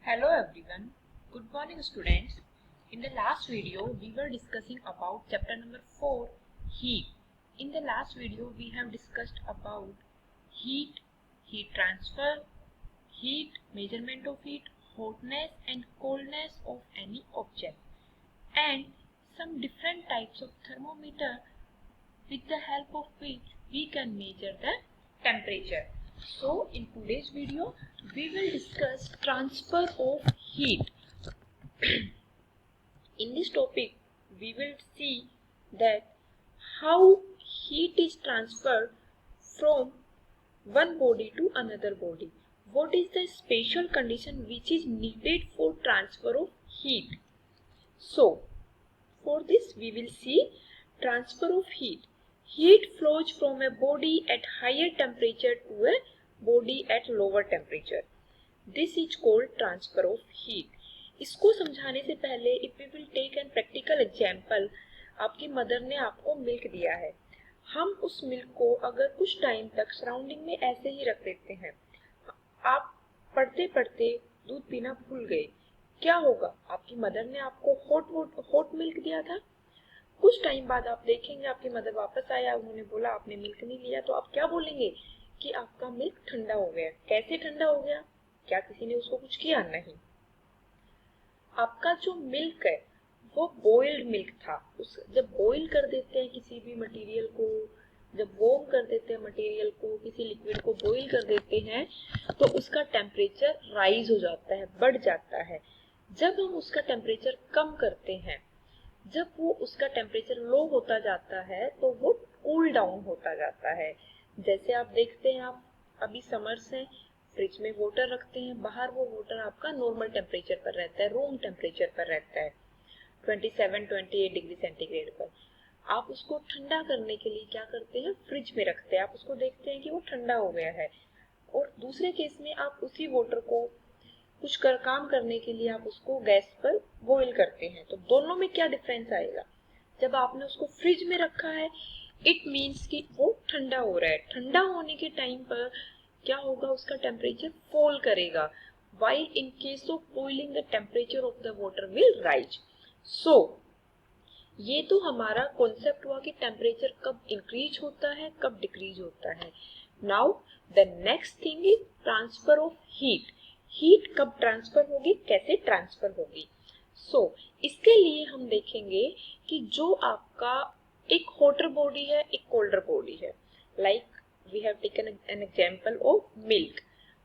Hello everyone, good morning students. In the last video we were discussing about chapter number 4, heat. In the last video we have discussed about heat, heat transfer, heat, measurement of heat, hotness and coldness of any object, and some different types of thermometer with the help of which we can measure the temperature. So in today's video we will discuss transfer of heat. In this topic we will see that how heat is transferred from one body to another body. What is the special condition which is needed for transfer of heat? So for this we will see transfer of heat. Heat flows from a body at higher temperature to a body at lower temperature. This is called transfer of heat. इसको समझाने से पहले if we will take an practical example, आपकी mother ने आपको milk दिया है. हम उस मिल्क को अगर कुछ टाइम तक सराउंडिंग में ऐसे ही रख देते हैं, आप पढ़ते पढ़ते दूध पीना भूल गए, क्या होगा? आपकी मदर ने आपको हॉट मिल्क दिया था. कुछ टाइम बाद आप देखेंगे आपकी मदर वापस आया, उन्होंने बोला आपने मिल्क नहीं लिया, तो आप क्या बोलेंगे कि आपका मिल्क ठंडा हो गया. कैसे ठंडा हो गया? क्या किसी ने उसको कुछ किया? नहीं. आपका जो मिल्क है वो बॉइल्ड मिल्क था. जब बॉइल कर देते हैं किसी भी मटेरियल को, जब वार्म कर देते हैं मटेरियल को, किसी लिक्विड को बॉइल कर देते हैं तो उसका टेम्परेचर राइज हो जाता है, बढ़ जाता है. जब हम उसका टेम्परेचर कम करते हैं, जब वो उसका टेम्परेचर लो होता जाता है तो वो कूल डाउन होता जाता है. जैसे आप देखते हैं, आप अभी समर्स हैं, फ्रिज में वाटर रखते हैं, बाहर वो वाटर आपका नॉर्मल टेम्परेचर पर रहता है, रूम टेम्परेचर पर रहता है 27-28 डिग्री सेंटीग्रेड पर. आप उसको ठंडा करने के लिए क्या करते हैं? फ्रिज में रखते हैं. आप उसको देखते हैं कि वो ठंडा हो गया है. और दूसरे केस में आप उसी वाटर को कुछ काम करने के लिए आप उसको गैस पर बॉईल करते हैं. तो दोनों में क्या डिफरेंस आएगा? जब आपने उसको फ्रिज में रखा है, इट मीन्स कि वो ठंडा हो रहा है. ठंडा होने के टाइम पर क्या होगा? उसका टेम्परेचर फॉल करेगा. while in case of boiling the temperature of the water will rise. So ये तो हमारा कॉन्सेप्ट हुआ कि टेम्परेचर कब इंक्रीज होता है, कब डिक्रीज होता है. Now the next thing is transfer of heat. Heat कब ट्रांसफर होगी, कैसे ट्रांसफर होगी? सो इसके लिए हम देखेंगे कि जो आपका एक हॉटर बॉडी है, एक कोल्डर बॉडी है. Like we have taken an example of milk.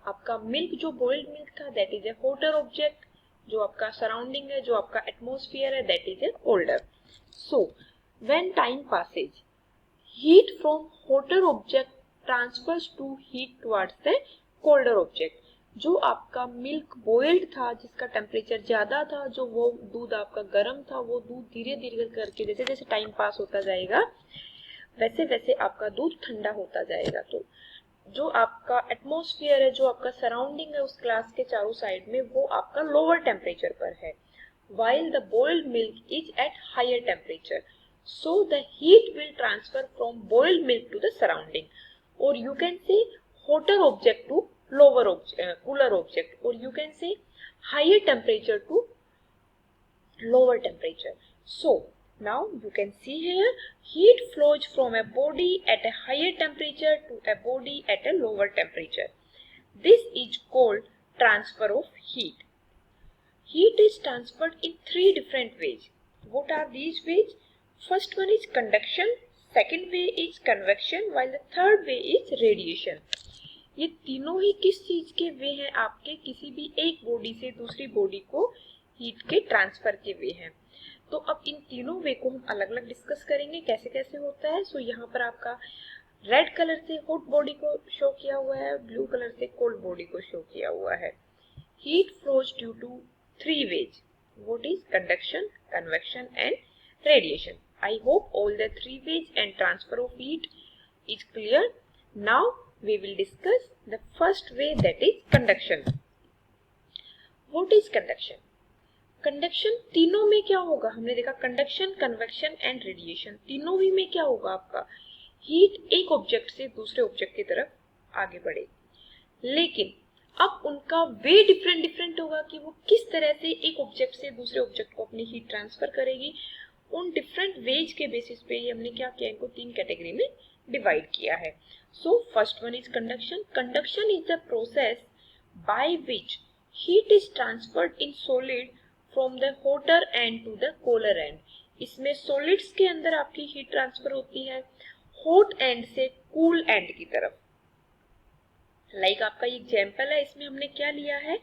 आपका मिल्क जो बॉइल्ड मिल्क था that is a hotter object. जो आपका सराउंडिंग है, जो आपका एटमॉस्फेयर है, that is a colder. So, when time passes, heat from hotter object transfers to heat towards the colder object. जो आपका मिल्क बॉइल्ड था, जिसका टेम्परेचर ज्यादा था, जो वो दूध आपका गर्म था, वो दूध धीरे धीरे करके जैसे जैसे टाइम पास होता जाएगा वैसे वैसे आपका दूध ठंडा होता जाएगा. तो जो आपका एटमॉस्फेयर है, जो आपका सराउंडिंग है उस ग्लास के चारों साइड में, वो आपका लोअर टेम्परेचर पर है, while the boiled milk is at higher temperature. So the heat will transfer from boiled milk to the surrounding, or you can say hotter object to lower object, cooler object, or you can say higher temperature to lower temperature. So now you can see here, heat flows from a body at a higher temperature to a body at a lower temperature. This is called transfer of heat. Heat is transferred in three different ways. What are these ways? First one is conduction, second way is convection, while the third way is radiation. ये तीनों ही किस चीज के वे हैं? आपके किसी भी एक बॉडी से दूसरी बॉडी को हीट के ट्रांसफर के वे हैं. तो अब इन तीनों वे को हम अलग अलग डिस्कस करेंगे कैसे कैसे होता है. सो यहाँ पर आपका रेड कलर से हॉट बॉडी को शो किया हुआ है, ब्लू कलर से कोल्ड बॉडी को शो किया हुआ है. Heat flows due to three ways. What is conduction, convection and radiation? I hope all the three ways and transfer of heat is clear. Now we will discuss the first way, that is conduction. What is conduction? Conduction तीनों में क्या होगा? हमने देखा conduction, convection and radiation. तीनों ही में क्या होगा? आपका हीट एक ऑब्जेक्ट से दूसरे ऑब्जेक्ट की तरफ आगे बढ़ेगी. लेकिन अब उनका वे डिफरेंट डिफरेंट होगा कि वो किस तरह से एक ऑब्जेक्ट से दूसरे ऑब्जेक्ट को अपनी हीट ट्रांसफर करेगी। उन डिफरेंट वेज के बेसिस पे हमने क्या किया, इनको 3 कैटेगरी में डिवाइड किया है। So first one is conduction. Conduction is the process by which heat is transferred in solid from the hotter end to the colder end. इसमें सॉलिड्स के अंदर आपकी हीट ट्रांसफर होती है हॉट एंड से कूल एंड की तरफ। Like आपका ये एग्जाम्पल है, इसमें हमने क्या लिया है,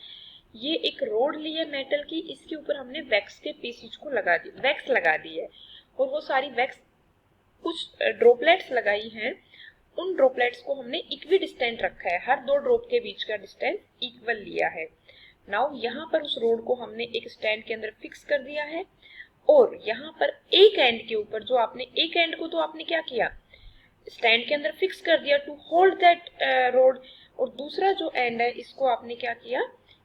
ये एक रोड ली है मेटल की, इसके ऊपर हमने वैक्स के पीसीज को लगा दी, वैक्स लगा दी है, और वो सारी वैक्स कुछ ड्रॉपलेट्स लगाई हैं। उन ड्रॉपलेट्स को हमने इक्वी डिस्टेंट रखा है, हर 2 ड्रॉप के बीच का डिस्टेंस इक्वल लिया है। नाउ यहाँ पर उस रोड को हमने एक स्टैंड के अंदर फिक्स कर दिया है, और यहाँ पर एक एंड के ऊपर जो आपने, एक एंड को तो आपने क्या किया, स्टैंड के अंदर फिक्स कर दिया टू होल्ड दैट रोड, और दूसरा जो एंड है इसको आपने क्या किया,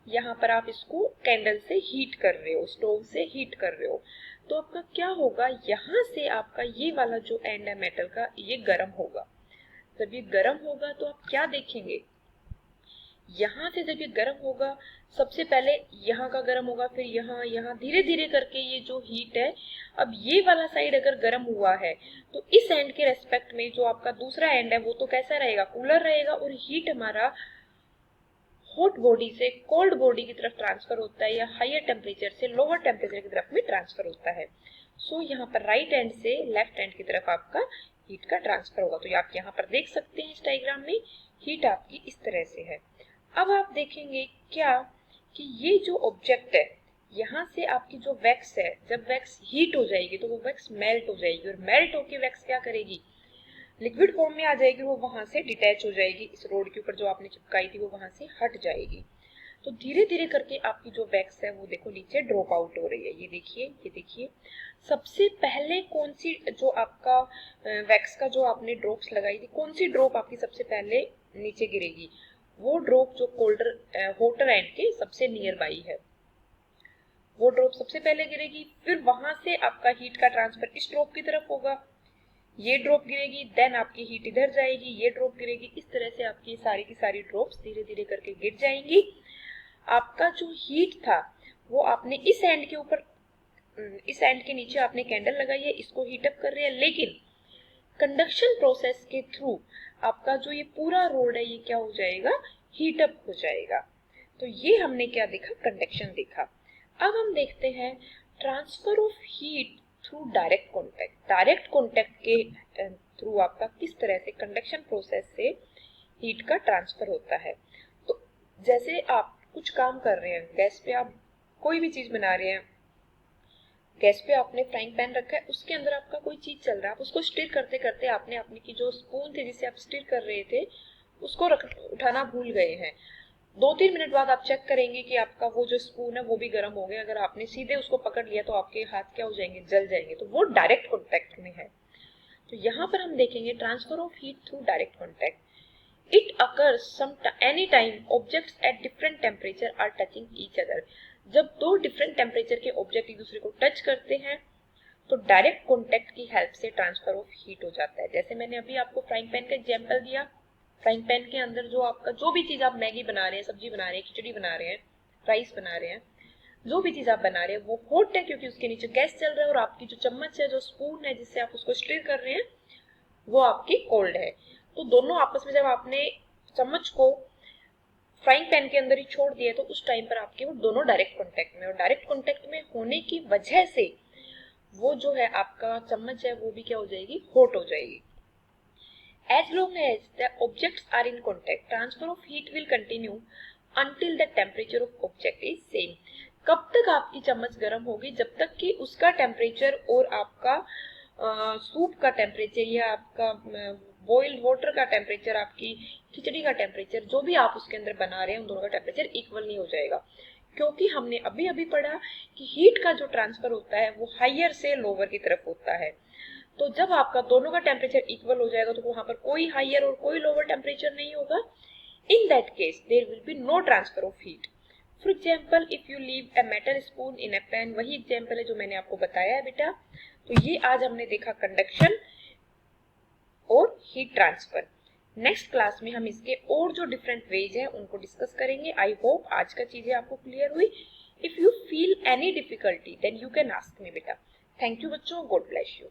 यहाँ पर आप इसको कैंडल से हीट कर रहे हो, स्टोव से हीट कर रहे हो। तो आपका क्या होगा, यहाँ से आपका ये वाला जो एंड है मेटल का, ये गर्म होगा। जब ये गर्म होगा तो आप क्या देखेंगे, यहाँ से जब ये गर्म होगा, सबसे पहले यहाँ का गर्म होगा, फिर यहाँ, यहाँ धीरे धीरे करके ये जो हीट है, अब ये वाला साइड अगर गर्म हुआ है तो इस एंड के रेस्पेक्ट में जो आपका दूसरा एंड है वो तो कैसा रहेगा, कूलर रहेगा, और हीट हमारा हॉट बॉडी से कोल्ड बॉडी की तरफ ट्रांसफर होता है, या हायर टेम्परेचर से लोअर टेम्परेचर की तरफ में ट्रांसफर होता है। सो यहाँ पर राइट एंड से लेफ्ट एंड की तरफ आपका हीट का ट्रांसफर होगा। तो आप यहाँ पर देख सकते हैं इस डायग्राम में हीट आपकी इस तरह से है। अब आप देखेंगे क्या कि ये जो ऑब्जेक्ट है, यहाँ से आपकी जो वैक्स है, जब वैक्स हीट हो जाएगी तो वो वैक्स मेल्ट हो जाएगी, और मेल्ट होकर वैक्स क्या करेगी, लिक्विड फॉर्म में आ जाएगी, वो वहां से डिटैच हो जाएगी, इस रोड के ऊपर जो आपने चिपकाई थी वो वहां से हट जाएगी। तो धीरे धीरे करके आपकी जो वैक्स है वो देखो नीचे ड्रॉप आउट हो रही है। ये देखिए, ये देखिए, सबसे पहले कौन सी जो आपका वैक्स का जो आपने ड्रॉप्स लगाई थी, कौन सी ड्रॉप आपकी सबसे पहले नीचे गिरेगी, वो ड्रॉप जो कोल्डर होटर एंड के सबसे नियर बाई है, वो ड्रॉप सबसे पहले गिरेगी। फिर वहां से आपका हीट का ट्रांसफर इस ड्रॉप की तरफ होगा, ये ड्रॉप गिरेगी, देन आपकी हीट इधर जाएगी, ये ड्रॉप गिरेगी, इस तरह से आपकी सारी की सारी ड्रॉप्स धीरे धीरे करके गिर जाएंगी। आपका जो हीट था वो आपने इस एंड के ऊपर, इस एंड के नीचे आपने कैंडल लगाई है, इसको हीट अप कर रहे हैं, लेकिन कंडक्शन प्रोसेस के थ्रू आपका जो ये पूरा रोड है ये क्या हो जाएगा, हीट अप हो जाएगा। तो ये हमने क्या देखा, कंडक्शन देखा। अब हम देखते हैं transfer of heat through direct contact. Direct contact के थ्रू आपका किस तरह से कंडक्शन प्रोसेस से हीट का ट्रांसफर होता है। तो जैसे आप कुछ काम कर रहे हैं, गैस पे आप कोई भी चीज बना रहे हैं, गैस पे आपने फ्राइंग पैन रखा है, उसके अंदर आपका कोई चीज चल रहा है, आप उसको स्टिर करते करते आपने अपनी की जो स्पून थी जिससे आप स्टिर कर रहे थे उसको उठाना भूल गए हैं। 2-3 मिनट बाद आप चेक करेंगे कि आपका वो जो स्पून है वो भी गर्म हो गया। अगर आपने सीधे उसको पकड़ लिया तो आपके हाथ क्या हो जाएंगे, जल जाएंगे। तो वो डायरेक्ट कॉन्टैक्ट में है। तो यहाँ पर हम देखेंगे transfer of heat through direct contact. It occurs any time objects at different temperature are touching each other. जब 2 डिफरेंट टेम्परेचर के ऑब्जेक्ट एक दूसरे को टच करते हैं तो डायरेक्ट कॉन्टैक्ट की हेल्प से ट्रांसफर ऑफ हीट हो जाता है। जैसे मैंने अभी आपको फ्राइंग पैन का एग्जाम्पल दिया, फ्राइंग पैन के अंदर जो आपका जो भी चीज आप मैगी बना रहे हैं, सब्जी बना रहे हैं, खिचड़ी बना रहे हैं, राइस बना रहे हैं, जो भी चीज आप बना रहे हैं वो हॉट है क्योंकि उसके नीचे गैस चल रहा है, और आपकी जो चम्मच है, जो स्पून है जिससे आप उसको स्टिर कर रहे हैं, वो आपकी कोल्ड है। तो दोनों आपस में जब आपने चम्मच को फ्राइंग पैन के अंदर ही छोड़ दिया तो उस टाइम पर आपके वो दोनों डायरेक्ट कॉन्टैक्ट में, और डायरेक्ट कॉन्टैक्ट में होने की वजह से वो जो है आपका चम्मच है वो भी क्या हो जाएगी, हॉट हो जाएगी। As long as the objects are in contact, transfer of heat will continue until the temperature of object is same. कब तक आपकी चम्मच गर्म होगी, जब तक कि उसका टेम्परेचर और आपका सूप का टेम्परेचर या आपका बॉइल्ड वाटर का टेम्परेचर, आपकी खिचड़ी का टेम्परेचर, जो भी आप उसके अंदर बना रहे हैं उन दोनों का टेम्परेचर इक्वल नहीं हो जाएगा। क्योंकि हमने अभी अभी पढ़ा कि हीट का जो ट्रांसफर होता है वो हायर से लोअर की तरफ होता है। तो जब आपका दोनों का टेम्परेचर इक्वल हो जाएगा तो वहां पर कोई हायर और कोई लोअर टेम्परेचर नहीं होगा। In that case there will be no transfer of heat. For example, if you leave a metal spoon in a pan, वही एग्जांपल है जो मैंने आपको बताया है बेटा। तो ये आज हमने देखा कंडक्शन और हीट ट्रांसफर। नेक्स्ट क्लास में हम इसके और जो डिफरेंट वेज हैं उनको डिस्कस करेंगे। आई होप आज का चीजें आपको क्लियर हुई। If you feel any difficulty then you can ask me बेटा। थैंक यू बच्चों, गॉड ब्लेस यू।